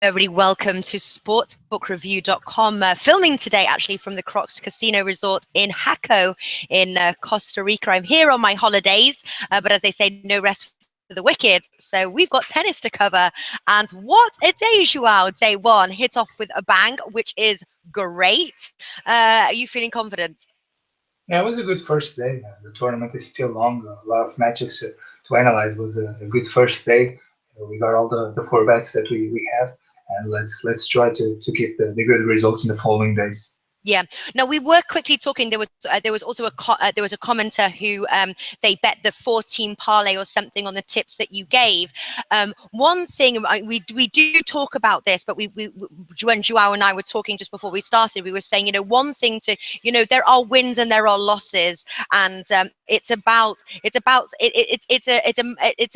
Everybody, welcome to sportsbookreview.com. Filming today, actually, from the Crocs Casino Resort in Jaco in Costa Rica. I'm here on my holidays, but as they say, no rest for the wicked. So we've got tennis to cover. And what a day, Joao. Day one, hit off with a bang, which is great. Are you feeling confident? Yeah, it was a good first day. The tournament is still long. A lot of matches to analyze. It was a good first day. We got all the four bets that we have, and let's try to keep the good results in the following days. Yeah. Now we were quickly talking. There was also there was a commenter who they bet the 14 parlay or something on the tips that you gave. One thing we do talk about this, but we when Joao and I were talking just before we started, we were saying, one thing to, there are wins and there are losses, and it's a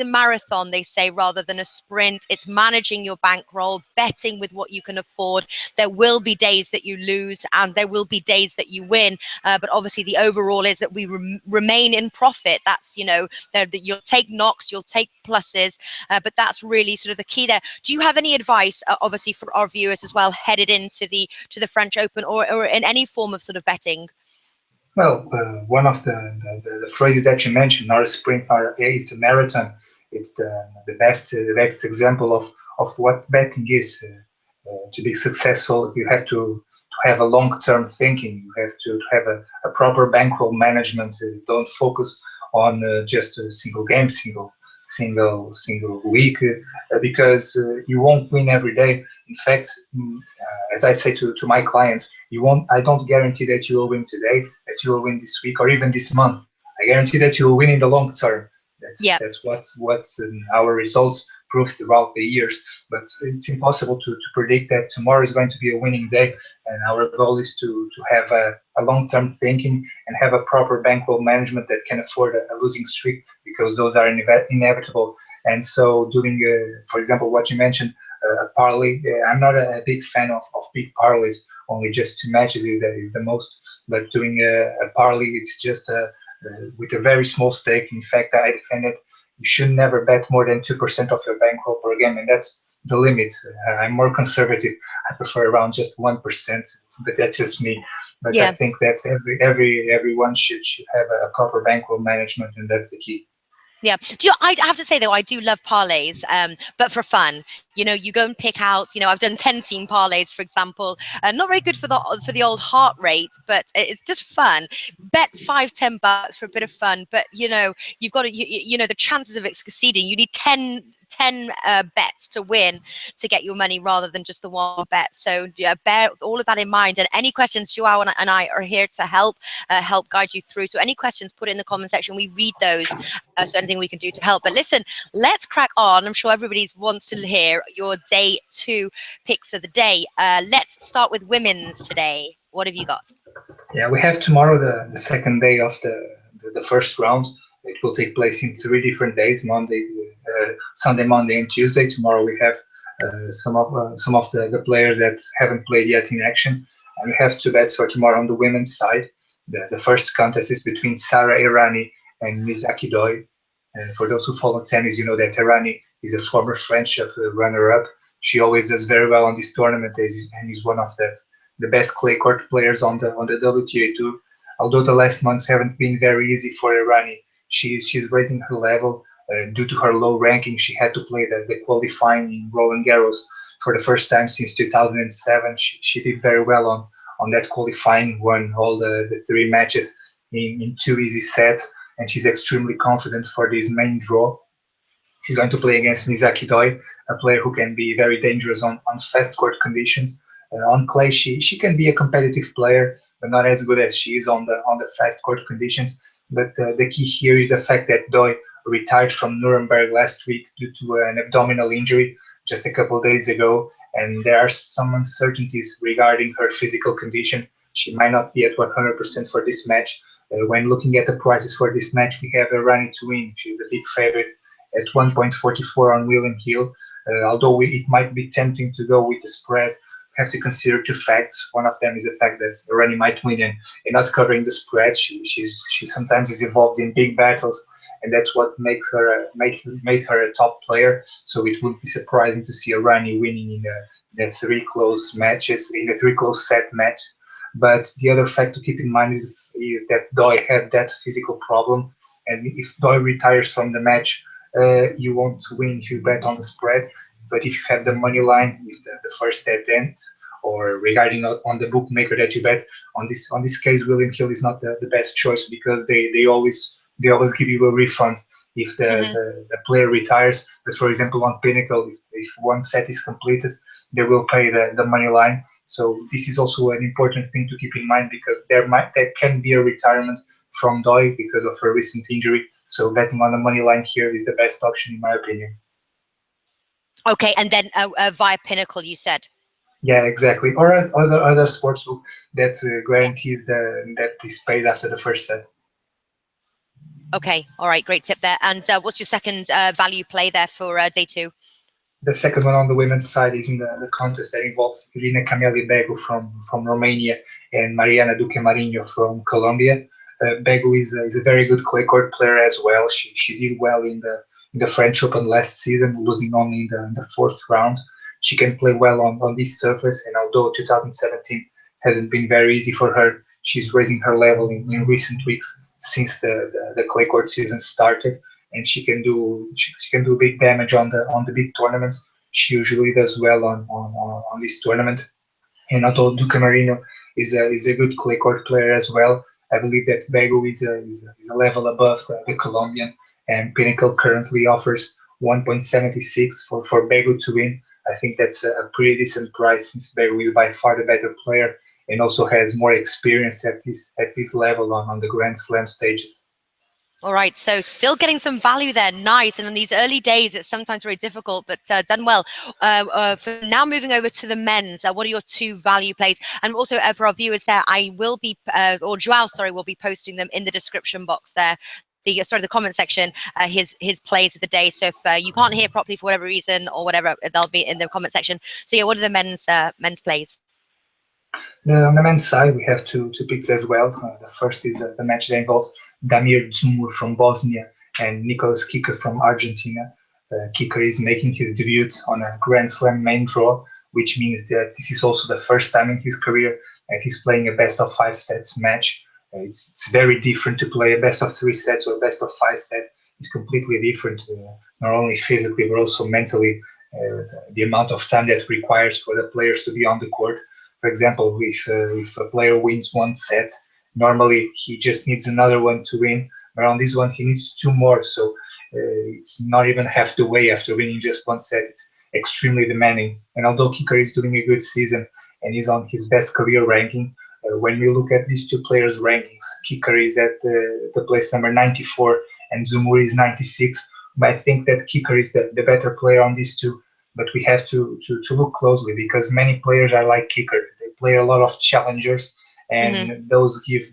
marathon, they say, rather than a sprint. It's managing your bankroll, betting with what you can afford. There will be days that you lose and there will be days that you win, but obviously the overall is that we remain in profit. That's, that you'll take knocks, you'll take pluses, but that's really sort of the key there. Do you have any advice, obviously, for our viewers as well, headed into the French Open or in any form of sort of betting? Well, one of the phrases that you mentioned, not a sprint, it's a marathon. It's the best example of what betting is. To be successful, you have to have a long-term thinking. You have to have a proper bankroll management. Don't focus on just a single game, single week, because you won't win every day. In fact, as I say to my clients, I don't guarantee that you will win today, that you will win this week, or even this month. I guarantee that you will win in the long term. That's what our results prove throughout the years. But it's impossible to predict that tomorrow is going to be a winning day. And our goal is to have a long-term thinking and have a proper bankroll management that can afford a losing streak, because those are inevitable. And so doing, for example, what you mentioned, a parlay, I'm not a big fan of big parlays. Only just two matches is the most. But doing a parlay, it's just with a very small stake. In fact, I defend it. You should never bet more than 2% of your bankroll per game, and that's the limit. I'm more conservative. I prefer around just 1%, but that's just me. But I think that everyone should have a proper bankroll management, and that's the key. Yeah. I have to say, though, I do love parlays, but for fun. You go and pick out, I've done 10-team parlays, for example. Not very good for the old heart rate, but it's just fun. Bet $5-10 for a bit of fun, but, you've got to, the chances of it succeeding, you need 10 bets to win to get your money rather than just the one bet. So bear all of that in mind. And any questions, Joao and I are here to help guide you through. So any questions, put it in the comment section. We read those. So anything we can do to help. But listen, let's crack on. I'm sure everybody wants to hear your day two picks of the day. Let's start with women's today. What have you got? Yeah, we have tomorrow the second day of the first round. It will take place in 3 different days: Sunday, Monday, and Tuesday. Tomorrow we have some of the players that haven't played yet in action, and we have 2 bets for tomorrow on the women's side. The first contest is between Sara Errani and Misaki Doi. And for those who follow tennis, you know that Errani is a former French runner-up. She always does very well on this tournament, and is one of the best clay court players on the WTA tour. Although the last months haven't been very easy for Errani, she's raising her level. Due to her low ranking, she had to play the qualifying in Roland Garros for the first time since 2007. She did very well on that qualifying, won all the 3 matches in 2 easy sets, and she's extremely confident for this main draw. She's going to play against Misaki Doi, a player who can be very dangerous on fast court conditions. On clay, she can be a competitive player, but not as good as she is on the fast court conditions. But the key here is the fact that Doi retired from Nuremberg last week due to an abdominal injury just a couple of days ago, and there are some uncertainties regarding her physical condition. She might not be at 100% for this match. When looking at the prices for this match, we have Errani to win. She's a big favorite at 1.44 on William Hill. Although it might be tempting to go with the spread, have to consider two facts. One of them is the fact that Rani might win and not covering the spread. She sometimes is involved in big battles, and that's what makes her made her a top player. So it would be surprising to see a Rani winning in the three close matches, in the three close set match. But the other fact to keep in mind is that Doi had that physical problem, and if Doi retires from the match, you won't win if you bet on the spread. But if you have the money line, if the first set ends, or regarding on the bookmaker that you bet on this case, William Hill is not the best choice because they always give you a refund if Hmm. the player retires. But for example, on Pinnacle, if one set is completed, they will pay the money line. So this is also an important thing to keep in mind because there can be a retirement from Doi because of a recent injury. So betting on the money line here is the best option in my opinion. Okay, and then via Pinnacle, you said. Yeah, exactly. Or other sportsbook that Yeah. guarantees that is paid after the first set. Okay. All right. Great tip there. And what's your second value play there for day two? The second one on the women's side is in the contest that involves Irina Camelia Begu from Romania and Mariana Duque Marinho from Colombia. Begu is a very good clay court player as well. She did well in the French Open last season, losing only in the fourth round. She can play well on this surface, and although 2017 hasn't been very easy for her, she's raising her level in recent weeks since the clay court season started, and she can do big damage on the big tournaments. She usually does well on this tournament. And although Duca Marino is a good clay court player as well, I believe that Bego is a level above the Colombian, and Pinnacle currently offers 1.76 for Bego to win. I think that's a pretty decent price since Bego is by far the better player and also has more experience at this level on the Grand Slam stages. All right, so still getting some value there. Nice. And in these early days, it's sometimes very difficult, but done well. For now, moving over to the men's, what are your two value plays? And also, for our viewers there, I will be, or Joao, sorry, will be posting them in the description box there. The comment section, his plays of the day. So if you can't hear properly for whatever reason or whatever, they'll be in the comment section. So yeah, what are the men's plays? On the men's side, we have two picks as well. The first is the match that involves Damir Dzumhur from Bosnia and Nicolas Kicker from Argentina. Kicker is making his debut on a Grand Slam main draw, which means that this is also the first time in his career that he's playing a best of five sets match. It's very different to play a best of three sets or best of five sets. It's completely different, not only physically but also mentally. The amount of time that requires for the players to be on the court. For example, if a player wins one set, normally he just needs another one to win. But on this one, he needs two more. So it's not even half the way after winning just one set. It's extremely demanding. And although Kicker is doing a good season and is on his best career ranking, when we look at these two players' rankings, Kicker is at the place number 94 and Zumur is 96. But I think that Kicker is the better player on these two, but we have to look closely because many players are like Kicker. They play a lot of challengers, Mm-hmm. and those give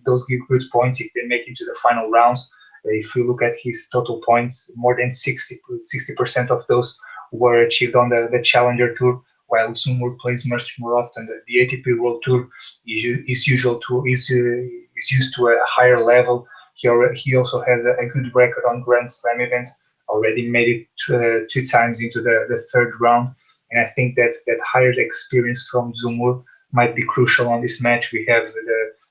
good points if they make it to the final rounds. If you look at his total points, more than 60% of those were achieved on the Challenger Tour, while Zumur plays much more often. The ATP World Tour is usual to is used to a higher level. He also has a good record on Grand Slam events, already made it two times into the third round. And I think that higher experience from Zumur might be crucial on this match. We have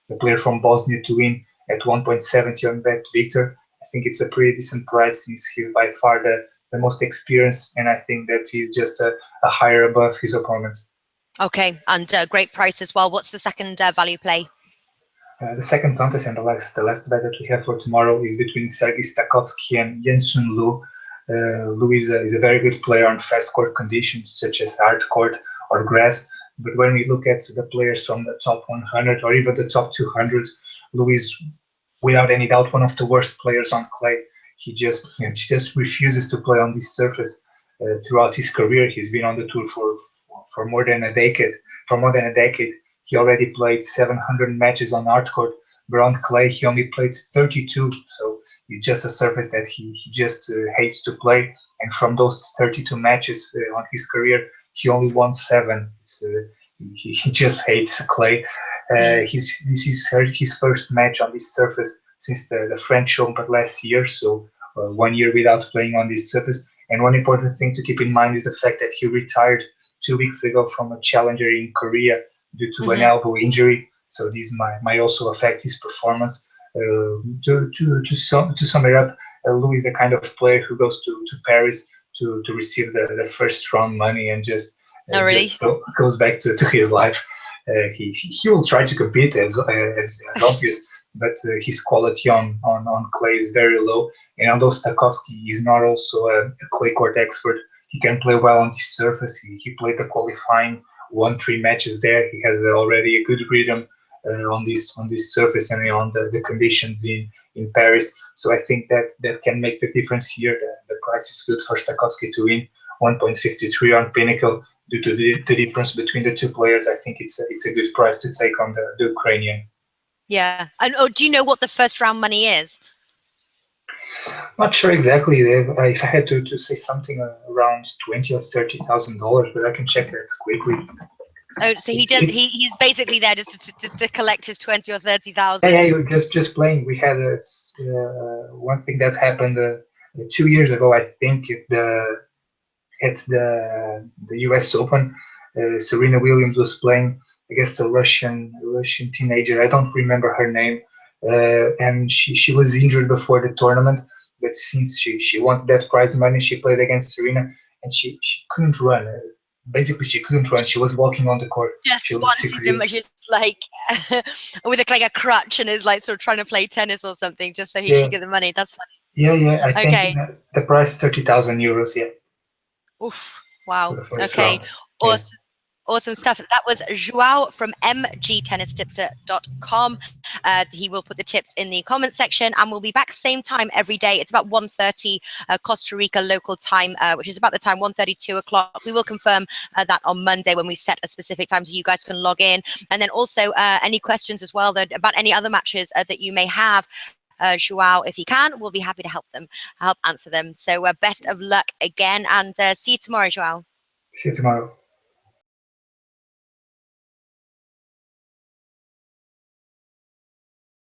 the player from Bosnia to win at 1.70 on Bet Victor. I think it's a pretty decent price since he's by far the most experienced, and I think that he's just a higher above his opponent. Okay, and great price as well. What's the second value play? The second contest and the last bet that we have for tomorrow is between Sergei Stakhovsky and Yensun Lu. Lu is a very good player on fast court conditions such as hard court or grass. But when we look at the players from the top 100 or even the top 200, Lu is without any doubt one of the worst players on clay. He just refuses to play on this surface. Throughout his career, he's been on the tour for more than a decade. For more than a decade, he already played 700 matches on hard court, but on clay he only played 32. So it's just a surface that he just hates to play. And from those 32 matches on his career, he only won seven. he just hates clay. This is his first match on this surface since the French Open last year, so 1 year without playing on this surface. And one important thing to keep in mind is the fact that he retired 2 weeks ago from a challenger in Korea due to an elbow injury. So this might also affect his performance. To sum it up, Louis is the kind of player who goes to Paris to receive the first round money and just Oh, really? goes back to his life. He will try to compete as obvious, but his quality on clay is very low. And although Stakowski is not also a clay court expert, he can play well on this surface. He played the qualifying 1-3 matches there. He has already a good rhythm on this surface and on the conditions in Paris. So I think that can make the difference here. The price is good for Stakowski to win 1.53 on Pinnacle. Due to the difference between the two players, I think it's a good price to take on the Ukrainian. Yeah. And do you know what the first round money is? Not sure exactly. If I had to say something around $20,000 or $30,000, but I can check that quickly. Oh, so he's basically there just to collect his 20 or 30,000. Yeah, just playing. We had one thing that happened 2 years ago, I think, at the U.S. Open. Serena Williams was playing against a Russian teenager. I don't remember her name, and she was injured before the tournament. But since she wanted that prize money, she played against Serena, and she couldn't run. Basically, she couldn't run. She was walking on the court. Just She was wanted them just like with like a crutch and is like sort of trying to play tennis or something just so he should get the money. That's funny. Yeah. I think the price €30,000. Yeah. Oof. Wow. For the first Okay. round. Awesome. Awesome stuff. That was Joao from mgtennistipster.com. He will put the tips in the comment section, and we'll be back same time every day. It's about 1:30 Costa Rica local time, which is about the time 1:30, 2 o'clock. We will confirm that on Monday when we set a specific time so you guys can log in. And then also any questions as well about any other matches that you may have. Joao, if he can, we'll be happy to help answer them. So best of luck again, and see you tomorrow, Joao. See you tomorrow.